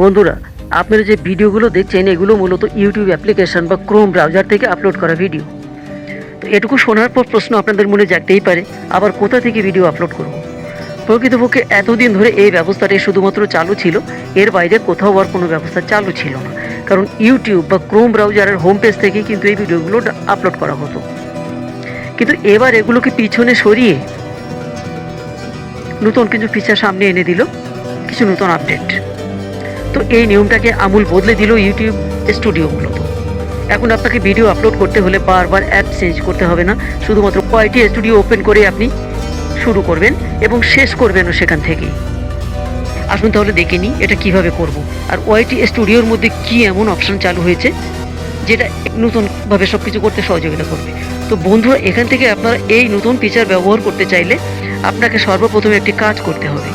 বন্ধুরা, আপনারা যে ভিডিওগুলো দেখছেন এগুলো মূলত ইউটিউব অ্যাপ্লিকেশন বা ক্রোম ব্রাউজার থেকে আপলোড করা ভিডিও। তো এটুকু শোনার পর প্রশ্ন আপনাদের মনে জাগতেই পারে, আবার কোথা থেকে ভিডিও আপলোড করব। প্রকৃতপক্ষে এতদিন ধরে এই ব্যবস্থাটি শুধুমাত্র চালু ছিল, এর বাইরে কোথাও আর কোনো ব্যবস্থা চালু ছিল না। কারণ ইউটিউব বা ক্রোম ব্রাউজারের হোম পেজ থেকে কিন্তু এই ভিডিওগুলো আপলোড করা হতো। কিন্তু এবার এগুলোকে পিছনে সরিয়ে নতুন কিছু ফিচার সামনে এনে দিল, কিছু নতুন আপডেট। তো এই নিয়মটাকে আমূল বদলে দিল ইউটিউব স্টুডিও। মূলত এখন আপনাকে ভিডিও আপলোড করতে হলে বারবার অ্যাপ চেঞ্জ করতে হবে না, শুধুমাত্র কয়টি স্টুডিও ওপেন করে আপনি শুরু করবেন এবং শেষ করবেনও সেখান থেকেই। আসুন তাহলে দেখে নিই এটা কিভাবে করব, আর ওয়াইটি স্টুডিওর মধ্যে কি এমন অপশন চালু হয়েছে যেটা নতুনভাবে সব কিছু করতে সহযোগিতা করবে। তো বন্ধুরা, এখান থেকে আপনারা এই নতুন ফিচার ব্যবহার করতে চাইলে আপনাকে সর্বপ্রথমে একটি কাজ করতে হবে।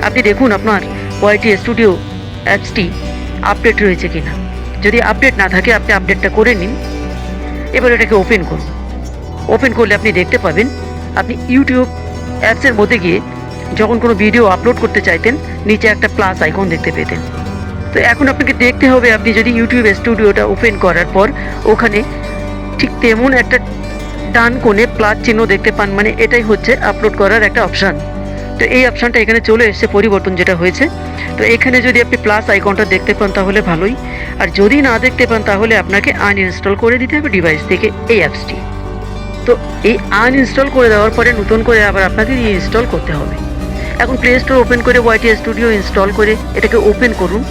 আপনি দেখুন আপনার ওয়াইটি স্টুডিও অ্যাপসটি আপডেট রয়েছে কিনা। যদি আপডেট না থাকে আপনি আপডেটটা করে নিন। এবার এটাকে ওপেন করুন। ওপেন করলে আপনি দেখতে পাবেন আপনি ইউটিউব অ্যাপসের মধ্যে গিয়ে যখন কোনো ভিডিও আপলোড করতে চাইতেন নিচে একটা প্লাস আইকন দেখতে পেতেন। তো এখন আপনাকে দেখতে হবে, আপনি যদি ইউটিউব স্টুডিওটা ওপেন করার পর ওখানে ঠিক তেমন একটা ডান কোণে প্লাস চিহ্ন দেখতে পান, মানে এটাই হচ্ছে আপলোড করার একটা অপশান। তো এই অপশানটা এখানে চলে এসেছে, পরিবর্তন যেটা হয়েছে। তো এখানে যদি আপনি প্লাস আইকনটা দেখতে পান তাহলে ভালোই, আর যদি না দেখতে পান তাহলে আপনাকে আনইনস্টল করে দিতে হবে ডিভাইস থেকে এই অ্যাপসটি। তো এই আনইনস্টল করে দেওয়ার পরে নতুন করে আবার আপনাকে ইনস্টল করতে হবে। এখন প্লে স্টোর ওপেন করে ওয়াইটি স্টুডিও ইনস্টল করে এটাকে ওপেন করুন।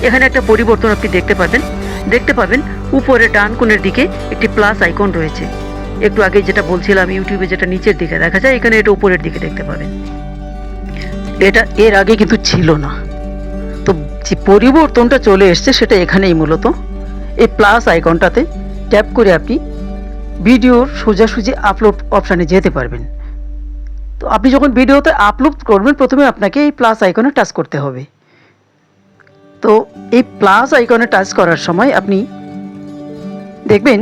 এখানে একটা পরিবর্তন আপনি দেখতে পাবেন উপরে ডান কোণের দিকে একটি প্লাস আইকন রয়েছে। একটু আগে যেটা বলছিলাম ইউটিউবে যেটা নিচের দিকে দেখা যায়, এখানে এটা উপরের দিকে দেখতে পাবেন। এটা এর আগে কিন্তু ছিল না। তো যে পরিবর্তনটা চলে এসছে সেটা এখানেই মূলত এই প্লাস আইকনটাতে ট্যাপ করে আপনি ভিডিওর সোজাসুজি আপলোড অপশানে যেতে পারবেন। তো আপনি যখন ভিডিওতে আপলোড করবেন প্রথমে আপনাকে এই প্লাস আইকনে টাচ করতে হবে। তো এই প্লাস আইকনে টাচ করার সময় আপনি দেখবেন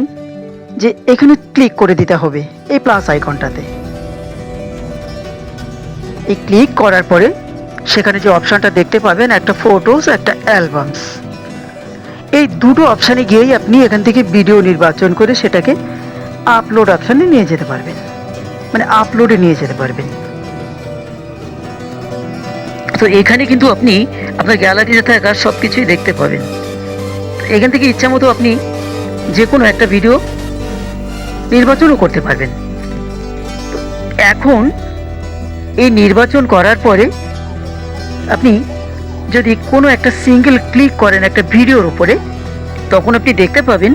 যে এখানে ক্লিক করে দিতে হবে এই প্লাস আইকনটাতে। এই ক্লিক করার পরে সেখানে যে অপশানটা দেখতে পাবেন, একটা ফটোস, একটা অ্যালবামস, এই দুটো অপশানে গিয়েই আপনি এখান থেকে ভিডিও নির্বাচন করে সেটাকে আপলোড অপশানে নিয়ে যেতে পারবেন, মানে আপলোডে নিয়ে যেতে পারবেন। তো এখানে কিন্তু আপনি আপনার গ্যালারিতে থাকা সব কিছুই দেখতে পাবেন। এখান থেকে ইচ্ছা মতো আপনি যে কোনো একটা ভিডিও নির্বাচনও করতে পারবেন। তো এখন এই নির্বাচন করার পরে আপনি যদি কোনো একটা সিঙ্গেল ক্লিক করেন একটা ভিডিওর উপরে, তখন আপনি দেখতে পাবেন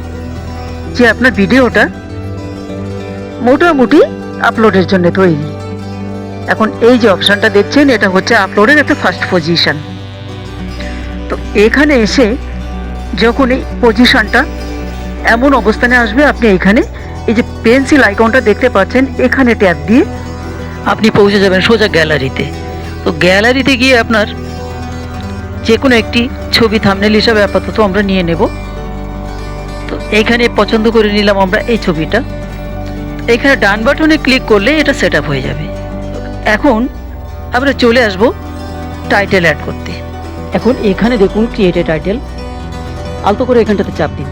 যে আপনার ভিডিওটা মোটামুটি আপলোডের জন্য তৈরি। এখন এই যে অপশানটা দেখছেন এটা হচ্ছে আপলোডের একটা ফার্স্ট পজিশন। তো এখানে এসে যখন এই পজিশনটা এমন অবস্থানে আসবে, আপনি এখানে এই যে পেন্সিল আইকনটা দেখতে পাচ্ছেন, এখানে ট্যাপ দিয়ে আপনি পৌঁছে যাবেন সোজা গ্যালারিতে। তো গ্যালারিতে গিয়ে আপনার যে কোনো একটি ছবি থাম্বনেল হিসাবে আপাতত আমরা নিয়ে নেব। তো এইখানে পছন্দ করে নিলাম আমরা এই ছবিটা। এখানে ডান বাটনে ক্লিক করলে এটা সেট আপ হয়ে যাবে। এখন আমরা চলে আসব টাইটেল অ্যাড করতে। এখন এখানে দেখুন ক্রিয়েট এ টাইটেল, আলতো করে এখানটাতে চাপ দিন,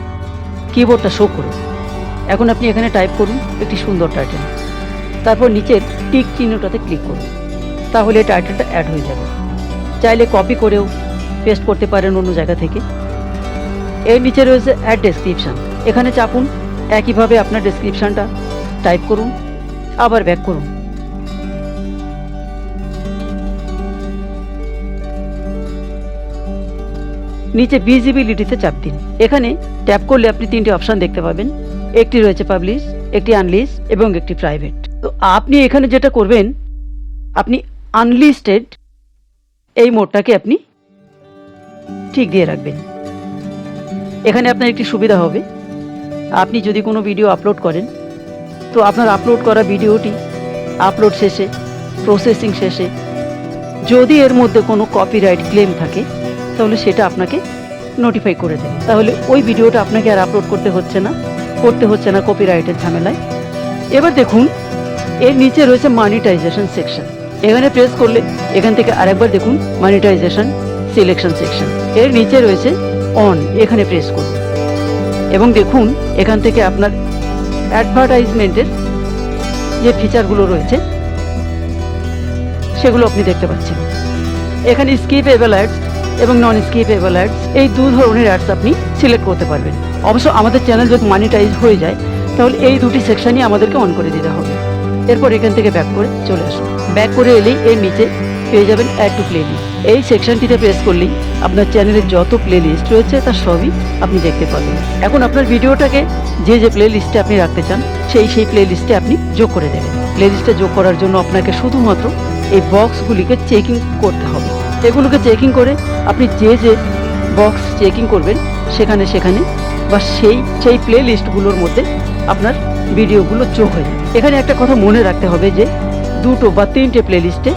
কিবোর্ডটা শো করুন। এখন আপনি এখানে টাইপ করুন একটি সুন্দর টাইটেল, তারপর নিচের টিক চিহ্নটাতে ক্লিক করুন, তাহলে টাইটেলটা অ্যাড হয়ে যাবে। চাইলে কপি করেও পেস্ট করতে পারেন অন্য জায়গা থেকে। এর নিচে রয়েছে অ্যাড ডেসক্রিপশান, এখানে চাপুন, একইভাবে আপনার ডেসক্রিপশানটা টাইপ করুন, আবার ব্যাক করুন। নিচে ভিজিবিলিটিতে চাপ দিন। এখানে ট্যাপ করলে আপনি তিনটি অপশান দেখতে পাবেন, একটি রয়েছে পাবলিশ, একটি আনলিস্ট এবং একটি প্রাইভেট। তো আপনি এখানে যেটা করবেন, আপনি আনলিস্টেড এই মোডটাকে আপনি ঠিক দিয়ে রাখবেন। এখানে আপনার একটি সুবিধা হবে, আপনি যদি কোনো ভিডিও আপলোড করেন তো আপনার আপলোড করা ভিডিওটি আপলোড শেষে, প্রসেসিং শেষে যদি এর মধ্যে কোনো কপিরাইট ক্লেম থাকে তাহলে সেটা আপনাকে নোটিফাই করে দেবে। তাহলে ওই ভিডিওটা আপনাকে আর আপলোড করতে হচ্ছে না কপিরাইটের ঝামেলায়। এবার দেখুন এর নিচে রয়েছে মনিটাইজেশন সেকশন, এখানে প্রেস করলে এখান থেকে আরেকবার দেখুন মনিটাইজেশন সিলেকশন সেকশন। এর নিচে রয়েছে অন, এখানে প্রেস করুন এবং দেখুন এখান থেকে আপনার অ্যাডভার্টাইজমেন্টের যে ফিচারগুলো রয়েছে সেগুলো আপনি দেখতে পাচ্ছেন। এখানে স্কিপেবল অ্যাডস এবং নন স্কিপেবল অ্যাডস, এই দু ধরনের অ্যাডস আপনি সিলেক্ট করতে পারবেন। অবশ্য আমাদের চ্যানেল যদি মনিটাইজ হয়ে যায় তাহলে এই দুটি সেকশনই আমাদেরকে অন করে দিতে হবে। এরপর এখান থেকে ব্যাক করে চলে আসুন। ব্যাক করে এলেই এর নিচে পেয়ে যাবেন অ্যাড টু প্লে লিস্ট। এই সেকশনটিতে প্রেস করলেই আপনার চ্যানেলের যত প্লে লিস্ট রয়েছে তার সবই আপনি দেখতে পাবেন। এখন আপনার ভিডিওটাকে যে প্লে লিস্টে আপনি রাখতে চান সেই প্লে লিস্টে আপনি যোগ করে দেবেন। প্লে লিস্টে যোগ করার জন্য আপনাকে শুধুমাত্র এই বক্সগুলিকে চেকিং করতে হবে। এগুলোকে চেকিং করে আপনি যে বক্স চেকিং করবেন সেখানে বা সেই প্লে লিস্টগুলোর মধ্যে আপনার ভিডিওগুলো যোগ হয়ে যাবে। এখানে একটা কথা মনে রাখতে হবে যে 2 বা 3টে প্লে লিস্টে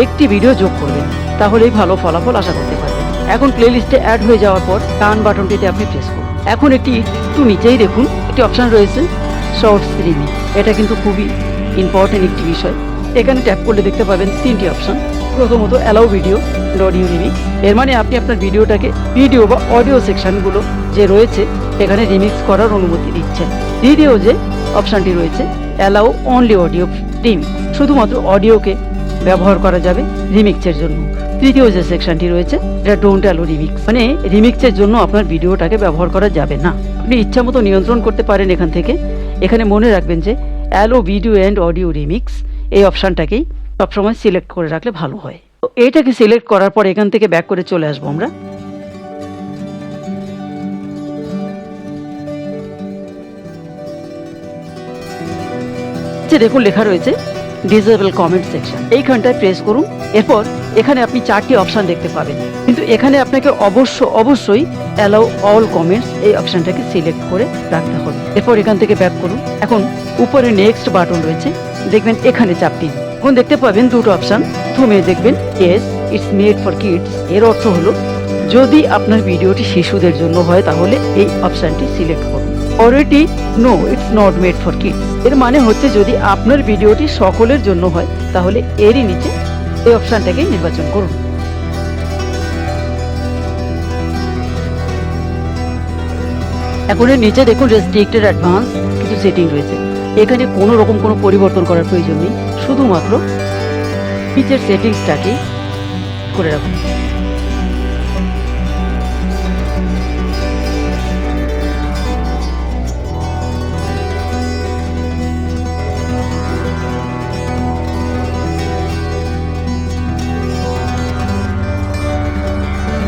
একটি ভিডিও যোগ করবেন, তাহলেই ভালো ফলাফল আশা করতে পারবেন। এখন প্লে লিস্টে অ্যাড হয়ে যাওয়ার পর ডান বাটনটিতে আপনি প্রেস করুন। এখন একটু নিচেই দেখুন একটি অপশান রয়েছে শর্টস রিমিক্স। এটা কিন্তু খুবই ইম্পর্টেন্ট একটি বিষয়। এখানে ট্যাপ করলে দেখতে পাবেন 3টি অপশান। প্রথমত allow video and audio remix, এর মানে আপনি আপনার ভিডিও বা অডিও সেকশনগুলো যে রয়েছে এখানে রিমিক্স করার অনুমতি দিচ্ছেন। দ্বিতীয় যে অপশানটি রয়েছে অ্যালাউ অনলি অডিও রিমিক্স, শুধুমাত্র অডিওকে ব্যবহার করা যাবে রিমিক্সের জন্য। তৃতীয় যে সেকশনটি রয়েছে এটা ডোন্ট অ্যালো রিমিক্স, মানে রিমিক্সের জন্য আপনার ভিডিওটাকে ব্যবহার করা যাবে না। আপনি ইচ্ছা মতো নিয়ন্ত্রণ করতে পারেন এখান থেকে। এখানে মনে রাখবেন যে allow video and audio remix এই অপশানটাকেই সবসময় সিলেক্ট করে রাখলে ভালো হয়। তো এইটাকে সিলেক্ট করার পর এখান থেকে ব্যাক করে চলে আসবো আমরা। দেখুন লেখা রয়েছে ডিসেবল কমেন্ট সেকশন, এইখানটায় প্রেস করুন। এরপর এখানে আপনি 4টি অপশান দেখতে পাবেন, কিন্তু এখানে আপনাকে অবশ্যই অ্যালাউ অল কমেন্টস এই অপশানটাকে সিলেক্ট করে রাখতে হবে। এরপর এখান থেকে ব্যাক করুন। এখন উপরে নেক্সট বাটন রয়েছে, দেখবেন এখানে চাপ দিন। এখন দেখতে পাবেন 2টো অপশান। প্রথমে দেখবেন yes it's made for kids, এর অর্থ হলো যদি আপনার ভিডিওটি শিশুদের জন্য হয় তাহলে এই অপশানটি সিলেক্ট করুন। Already no it's not made for kids, এর মানে হচ্ছে যদি আপনার ভিডিওটি সকলের জন্য হয় তাহলে এরই নিচে এই অপশানটাকে নির্বাচন করুন। এখন এর নিচে দেখুন রেস্ট্রিক্টেড অ্যাডভান্স কিছু সেটিং রয়েছে। এখানে কোনো রকম কোনো পরিবর্তন করার প্রয়োজন নেই, শুধুমাত্র নিচের সেটিংসটাকে করে রাখুন।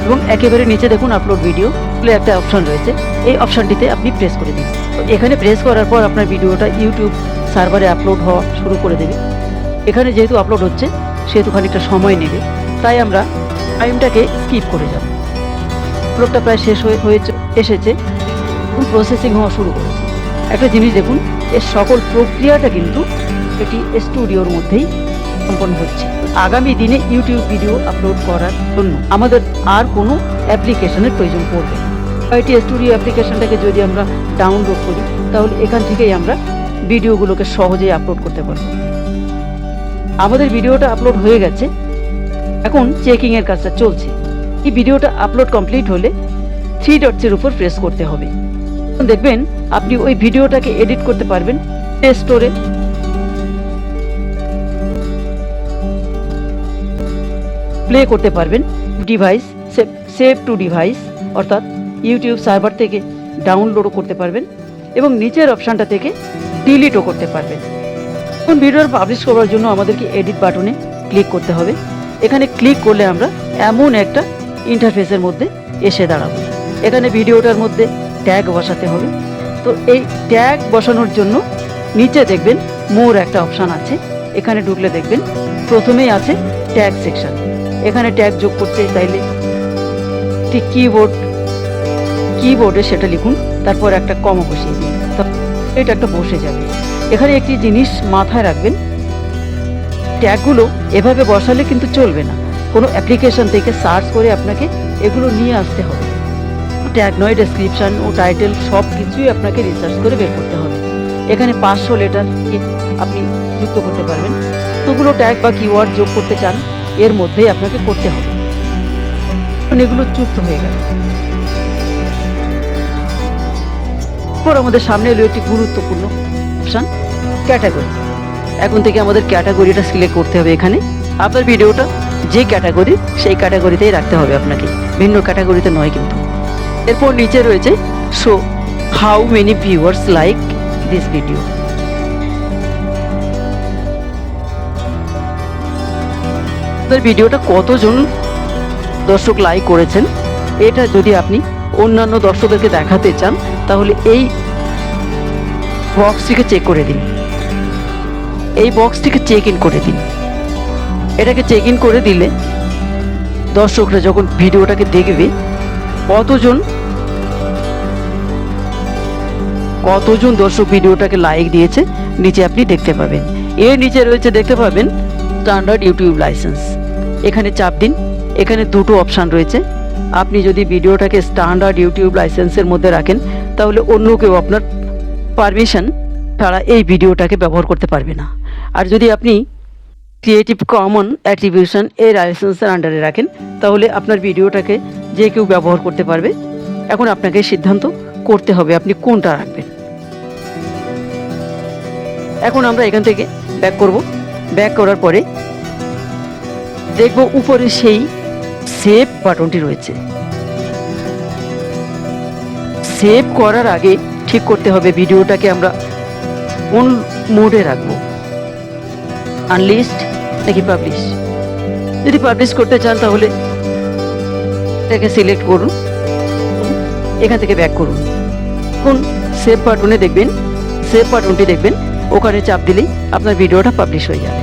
এবং একেবারে নিচে দেখুন আপলোড ভিডিও বলে একটা অপশন রয়েছে, এই অপশনটিতে আপনি প্রেস করে দিন। তো এখানে প্রেস করার পর আপনার ভিডিওটা ইউটিউব সার্ভারে আপলোড হওয়া শুরু করে দেবে। এখানে যেহেতু আপলোড হচ্ছে সেহেতু খানিকটা সময় নেবে, তাই আমরা টাইমটাকে স্কিপ করে যাব। আপলোডটা প্রায় শেষ হয়ে এসেছে এবং প্রসেসিং হওয়া শুরু করেছে। একটা জিনিস দেখুন, এর সকল প্রক্রিয়াটা কিন্তু এটি স্টুডিওর মধ্যেই সম্পন্ন হচ্ছে। আগামী দিনে ইউটিউব ভিডিও আপলোড করার জন্য আমাদের আর কোনো অ্যাপ্লিকেশনের প্রয়োজন পড়বে না। এটি স্টুডিও অ্যাপ্লিকেশনটাকে যদি আমরা ডাউনলোড করি তাহলে এখান থেকেই আমরা ভিডিওগুলোকে সহজেই আপলোড করতে পারব। আমাদের ভিডিওটা আপলোড হয়ে গেছে, এখন চেকিংয়ের কাজটা চলছে। এই ভিডিওটা আপলোড কমপ্লিট হলে 3 ডটসের উপর প্রেস করতে হবে। দেখবেন আপনি ওই ভিডিওটাকে এডিট করতে পারবেন প্লে স্টোরে। প্লে করতে পারবেন ডিভাইস সেভ টু ডিভাইস, অর্থাৎ ইউটিউব সার্ভার থেকে ডাউনলোডও করতে পারবেন এবং নিচের অপশানটা থেকে ডিলিটও করতে পারবেন। এখন ভিডিওর পাবলিশ করার জন্য আমাদেরকে এডিট বাটনে ক্লিক করতে হবে। এখানে ক্লিক করলে আমরা এমন একটা ইন্টারফেসের মধ্যে এসে দাঁড়াবো। এখানে ভিডিওটার মধ্যে ট্যাগ বসাতে হবে। তো এই ট্যাগ বসানোর জন্য নিচে দেখবেন মোর একটা অপশান আছে, এখানে ঢুকলে দেখবেন প্রথমেই আছে ট্যাগ সেকশন। এখানে ট্যাগ যোগ করতে চাইলে ঠিক কিবোর্ডে সেটা লিখুন, তারপর একটা কমা বসিয়ে দিন, এটা একটা বসে যাবে। এখানে একটি জিনিস মাথায় রাখবেন, ট্যাগগুলো এভাবে বসালে কিন্তু চলবে না, কোনো অ্যাপ্লিকেশন থেকে সার্চ করে আপনাকে এগুলো নিয়ে আসতে হবে। ট্যাগ নয়, ডেসক্রিপশন ও টাইটেল সব কিছুই আপনাকে রিসার্চ করে বের করতে হবে। এখানে 500 লেটার আপনি যুক্ত করতে পারবেন। তোগুলো ট্যাগ বা কিওয়ার্ড যোগ করতে চান এর মধ্যেই আপনাকে করতে হবে। এগুলো যুক্ত হয়ে গেল। পর আমাদের সামনে এলো একটি গুরুত্বপূর্ণ অপশান, ক্যাটাগরি। এখন থেকে আমাদের ক্যাটাগরিটা সিলেক্ট করতে হবে। এখানে আপনার ভিডিওটা যে ক্যাটাগরি সেই ক্যাটাগরিতেই রাখতে হবে আপনাকে, ভিন্ন ক্যাটাগরিতে নয় কিন্তু। এরপর নিচে রয়েছে show how many viewers like this video. আপনার ভিডিওটা কতজন দর্শক লাইক করেছেন এটা যদি আপনি অন্যান্য দর্শকদেরকে দেখাতে চান তাহলে এই বক্সটিকে চেক করে দিন, এই বক্সটিকে চেক ইন করে দিন। এটাকে চেক ইন করে দিলে দর্শকরা যখন ভিডিওটাকে দেখবে কতজন দর্শক ভিডিওটাকে লাইক দিয়েছে নিচে আপনি দেখতে পাবেন। এর নিচে রয়েছে দেখতে পাবেন স্ট্যান্ডার্ড ইউটিউব লাইসেন্স। এখানে চাপ দিন। এখানে দুটো অপশান রয়েছে। আপনি যদি ভিডিওটাকে স্ট্যান্ডার্ড ইউটিউব লাইসেন্সের মধ্যে রাখেন তাহলে অন্য কেউ আপনার পারমিশন ছাড়া এই ভিডিওটাকে ব্যবহার করতে পারবে না। আর যদি আপনি ক্রিয়েটিভ কমন অ্যাট্রিবিউশন এই লাইসেন্সের আন্ডারে রাখেন তাহলে আপনার ভিডিওটাকে যে কেউ ব্যবহার করতে পারবে। এখন আপনাকে সিদ্ধান্ত করতে হবে আপনি কোনটা রাখবেন। এখন আমরা এখান থেকে ব্যাক করব। ব্যাক করার পরে দেখব উপরে সেই সেভ বাটনটি রয়েছে। সেভ করার আগে ঠিক করতে হবে ভিডিওটাকে আমরা কোন মোডে রাখবো, আনলিস্ট নাকি পাবলিশ। যদি পাবলিশ করতে চান তাহলে এটাকে সিলেক্ট করুন, এখান থেকে ব্যাক করুন। কোন সেভ বাটনে দেখবেন, সেভ বাটনটি দেখবেন, ওখানে চাপ দিলেই আপনার ভিডিওটা পাবলিশ হয়ে যাবে।